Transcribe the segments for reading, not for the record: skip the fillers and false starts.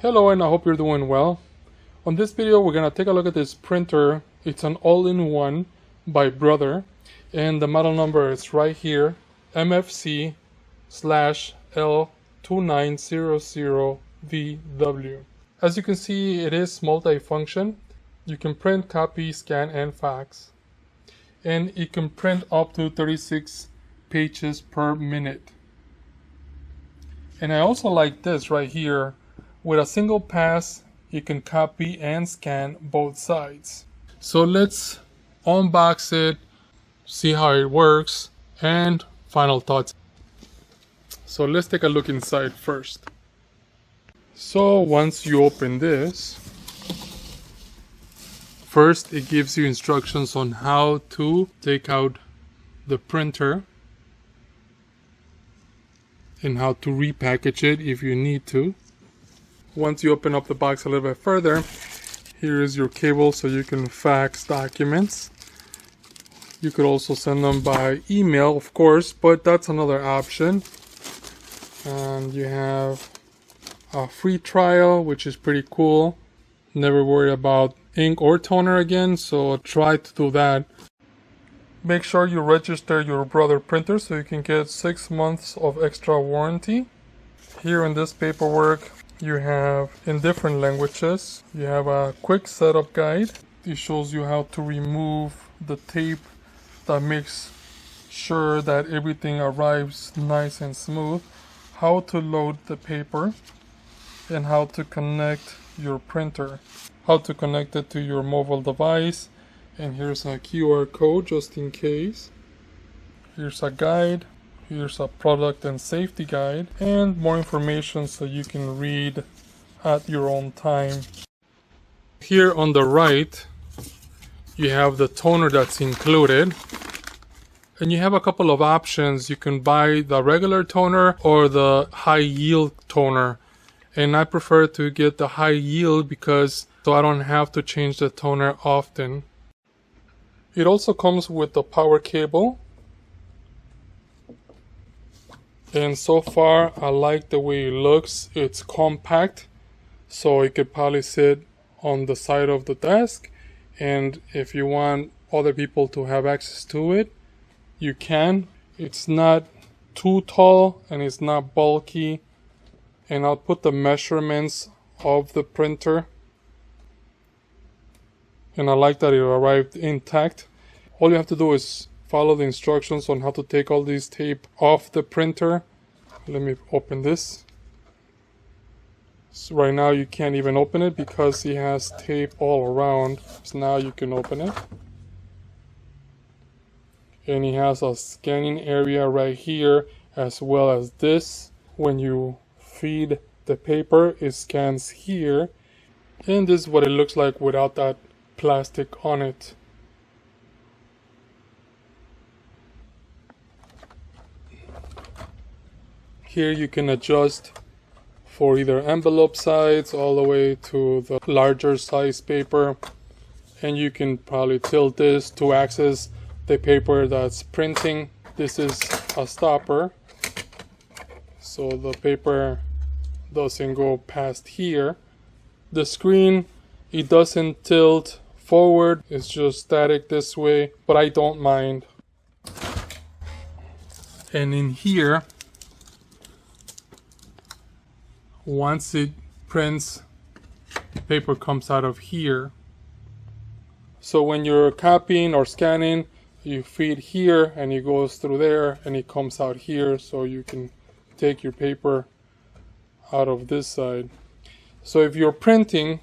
Hello, and I hope you're doing well. On this video we're going to take a look at this printer. It's an all-in-one by Brother, and the model number is right here, MFC L2900DW. As you can see, it is multi-function. You can print, copy, scan, and fax. And it can print up to 36 pages per minute. And I also like this right here. With a single pass, you can copy and scan both sides. So let's unbox it, see how it works, and final thoughts. So let's take a look inside first. So once you open this, first it gives you instructions on how to take out the printer and how to repackage it if you need to. Once you open up the box a little bit further, here is your cable so you can fax documents. You could also send them by email, of course, but that's another option. And you have a free trial, which is pretty cool. Never worry about ink or toner again, so try to do that. Make sure you register your Brother printer so you can get 6 months of extra warranty. Here in this paperwork, you have in different languages. You have a quick setup guide. It shows you how to remove the tape that makes sure that everything arrives nice and smooth, how to load the paper, and how to connect your printer, how to connect it to your mobile device. And here's a QR code just in case. Here's a guide. Here's a product and safety guide, and more information so you can read at your own time. Here on the right, you have the toner that's included. And you have a couple of options. You can buy the regular toner or the high yield toner. And I prefer to get the high yield because so I don't have to change the toner often. It also comes with the power cable. And so far I like the way it looks. It's compact, so it could probably sit on the side of the desk, and if you want other people to have access to it, you can. It's not too tall and it's not bulky. And I'll put the measurements of the printer, and I like that it arrived intact. All you have to do is follow the instructions on how to take all these tape off the printer. Let me open this. So right now you can't even open it because it has tape all around. So now you can open it. And it has a scanning area right here as well as this. When you feed the paper, it scans here. And this is what it looks like without that plastic on it. Here you can adjust for either envelope size all the way to the larger size paper, and you can probably tilt this to access the paper that's printing. This is a stopper, so the paper doesn't go past here. The screen, it doesn't tilt forward, it's just static this way, but I don't mind. And in here, once it prints, paper comes out of here. So when you're copying or scanning, you feed here and it goes through there and it comes out here, so you can take your paper out of this side. So if you're printing,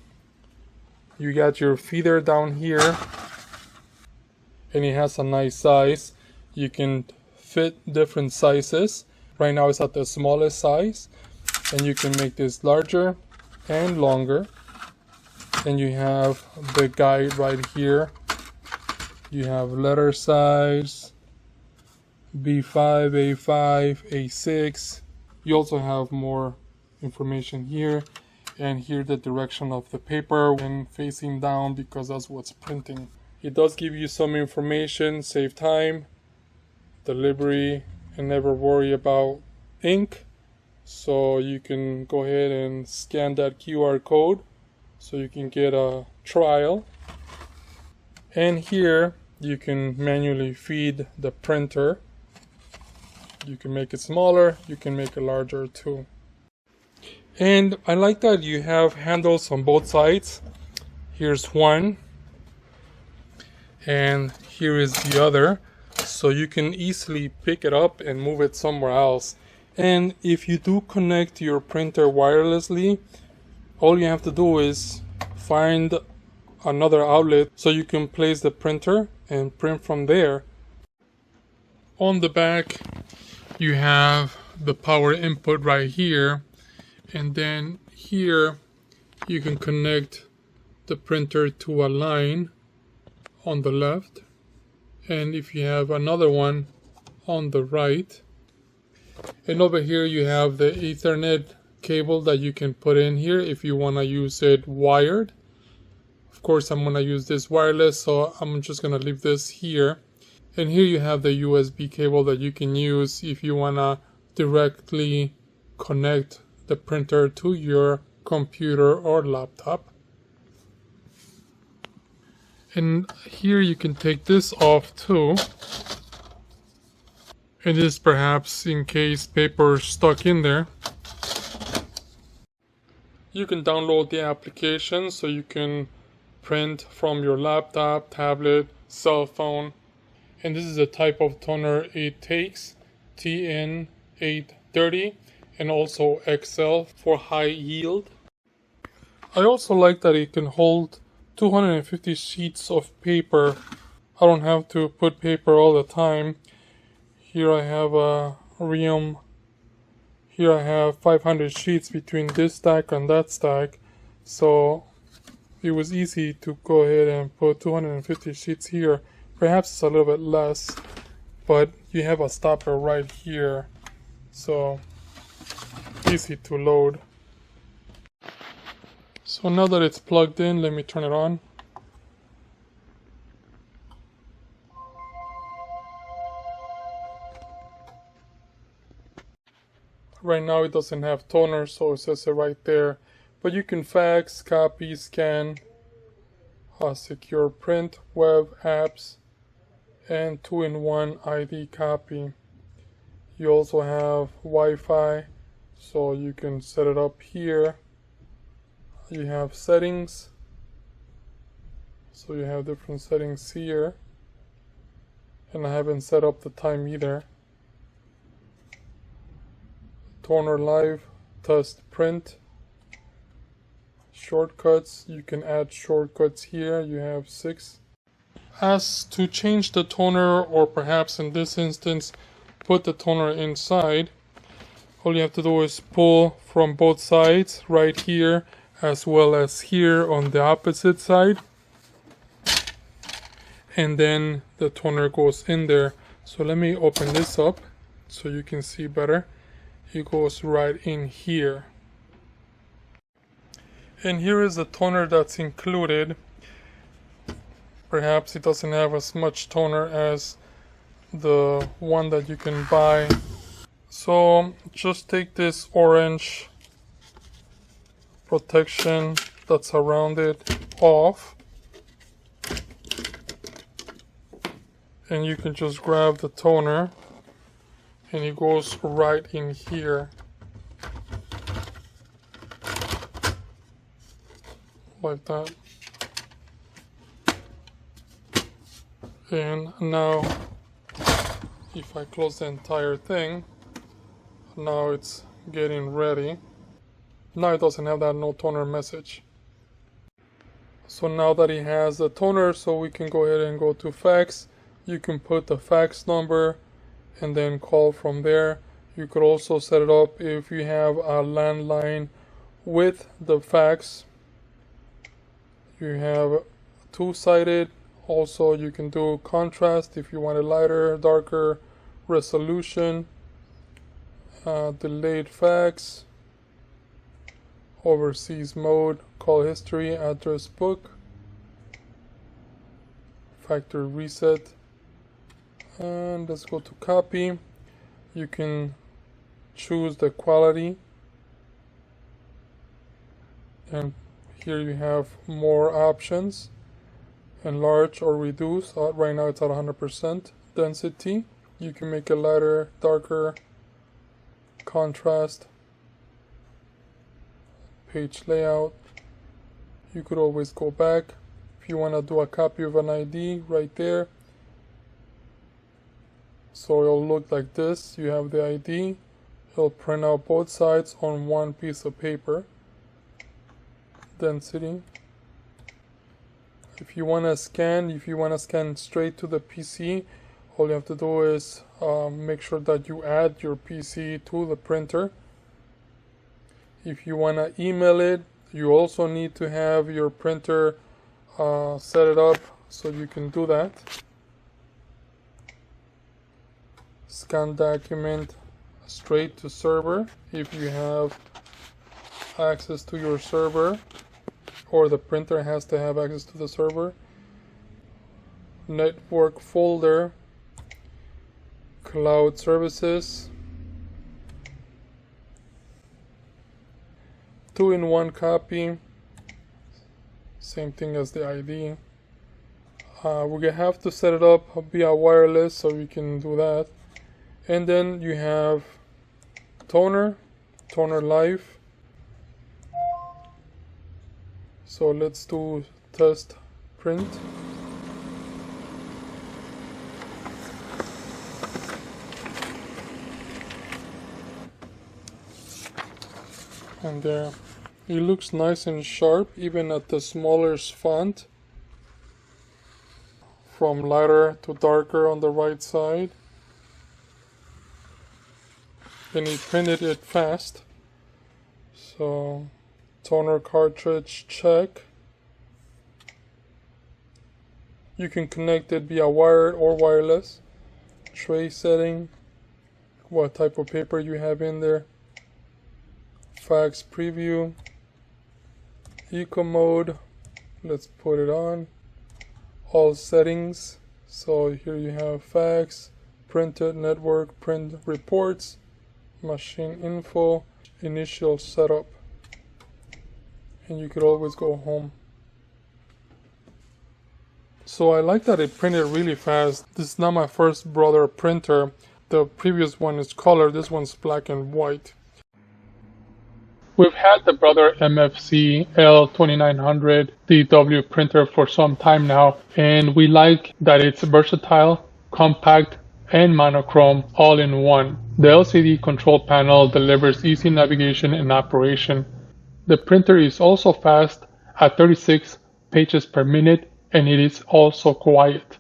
you got your feeder down here and it has a nice size. You can fit different sizes. Right now it's at the smallest size. And you can make this larger and longer. And you have the guide right here. You have letter size, B5, A5, A6. You also have more information here. And here the direction of the paper when facing down, because that's what's printing. It does give you some information, save time, delivery, and never worry about ink. So you can go ahead and scan that QR code so you can get a trial. And here you can manually feed the printer. You can make it smaller, you can make it larger too. And I like that you have handles on both sides. Here's one, and here is the other. So you can easily pick it up and move it somewhere else. And if you do connect your printer wirelessly, all you have to do is find another outlet so you can place the printer and print from there. On the back, you have the power input right here, and then here you can connect the printer to a line on the left, and if you have another one on the right, and over here you have the Ethernet cable that you can put in here if you want to use it wired. Of course, I'm going to use this wireless, so I'm just going to leave this here. And here you have the USB cable that you can use if you want to directly connect the printer to your computer or laptop. And here you can take this off too. And this is perhaps in case paper is stuck in there. You can download the application so you can print from your laptop, tablet, cell phone. And this is the type of toner it takes, TN830, and also XL for high yield. I also like that it can hold 250 sheets of paper. I don't have to put paper all the time. Here I have a Reum. Here I have 500 sheets between this stack and that stack. So it was easy to go ahead and put 250 sheets here. Perhaps it's a little bit less, but you have a stopper right here. So easy to load. So now that it's plugged in, let me turn it on. Right now it doesn't have toner, so it says it right there. But you can fax, copy, scan, secure print, web, apps, and 2-in-1 ID copy. You also have Wi-Fi, so you can set it up here. You have settings, so you have different settings here, and I haven't set up the time either. Toner live, test print, shortcuts. You can add shortcuts here. You have 6. As to change the toner, or perhaps in this instance put the toner inside, all you have to do is pull from both sides, right here as well as here on the opposite side, and then the toner goes in there. So let me open this up so you can see better. It goes right in here. And here is the toner that's included. Perhaps it doesn't have as much toner as the one that you can buy. So just take this orange protection that's around it off, and you can just grab the toner and it goes right in here like that. And now if I close the entire thing, now it's getting ready. Now it doesn't have that no toner message. So now that it has the toner, so we can go ahead and go to fax. You can put the fax number and then call from there. You could also set it up if you have a landline with the fax. You have two-sided. Also you can do contrast if you want a lighter, darker resolution. Delayed fax, overseas mode, call history, address book, factory reset, and let's go to copy. You can choose the quality, and here you have more options: enlarge or reduce. Right now it's at 100% density. You can make it lighter, darker, contrast, page layout. You could always go back if you want to do a copy of an ID right there. So it'll look like this. You have the ID. It'll print out both sides on one piece of paper. Density. If you want to scan straight to the PC, all you have to do is make sure that you add your PC to the printer. If you want to email it, you also need to have your printer set it up so you can do that. Scan document straight to server if you have access to your server, or the printer has to have access to the server. Network folder, cloud services, 2-in-1 copy, same thing as the ID. We have to set it up via wireless, so we can do that. And then you have toner live. So let's do test print. And there, it looks nice and sharp even at the smallest font. From lighter to darker on the right side. And he printed it fast. So toner cartridge check. You can connect it via wired or wireless. Tray setting, what type of paper you have in there. Fax preview. Eco mode, let's put it on. All settings, so here you have fax, printed, network, print reports, machine info, initial setup, and you could always go home. So I like that it printed really fast. This is not my first Brother printer. The previous one is color, this one's black and white. We've had the Brother MFC L2900DW printer for some time now, and we like that it's versatile, compact, and monochrome all in one. The LCD control panel delivers easy navigation and operation. The printer is also fast at 36 pages per minute, and it is also quiet.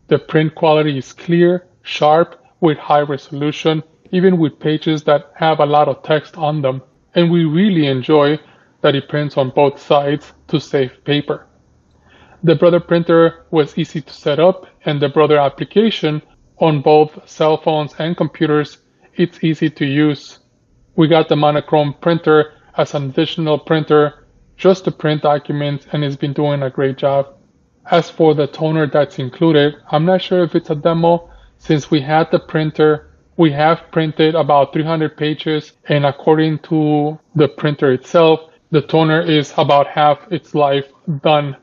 The print quality is clear, sharp, with high resolution, even with pages that have a lot of text on them. And we really enjoy that it prints on both sides to save paper. The Brother printer was easy to set up, and the Brother application on both cell phones and computers, it's easy to use. We got the Monochrome printer as an additional printer just to print documents, and it's been doing a great job. As for the toner that's included, I'm not sure if it's a demo. Since we had the printer, we have printed about 300 pages, and according to the printer itself, the toner is about half its life done.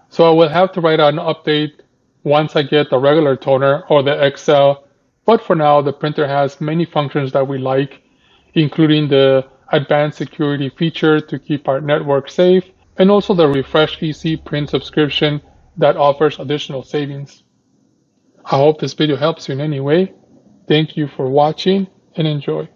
So I will have to write an update once I get the regular toner or the XL. But for now, the printer has many functions that we like, including the advanced security feature to keep our network safe, and also the Refresh Easy print subscription that offers additional savings. I hope this video helps you in any way. Thank you for watching and enjoy.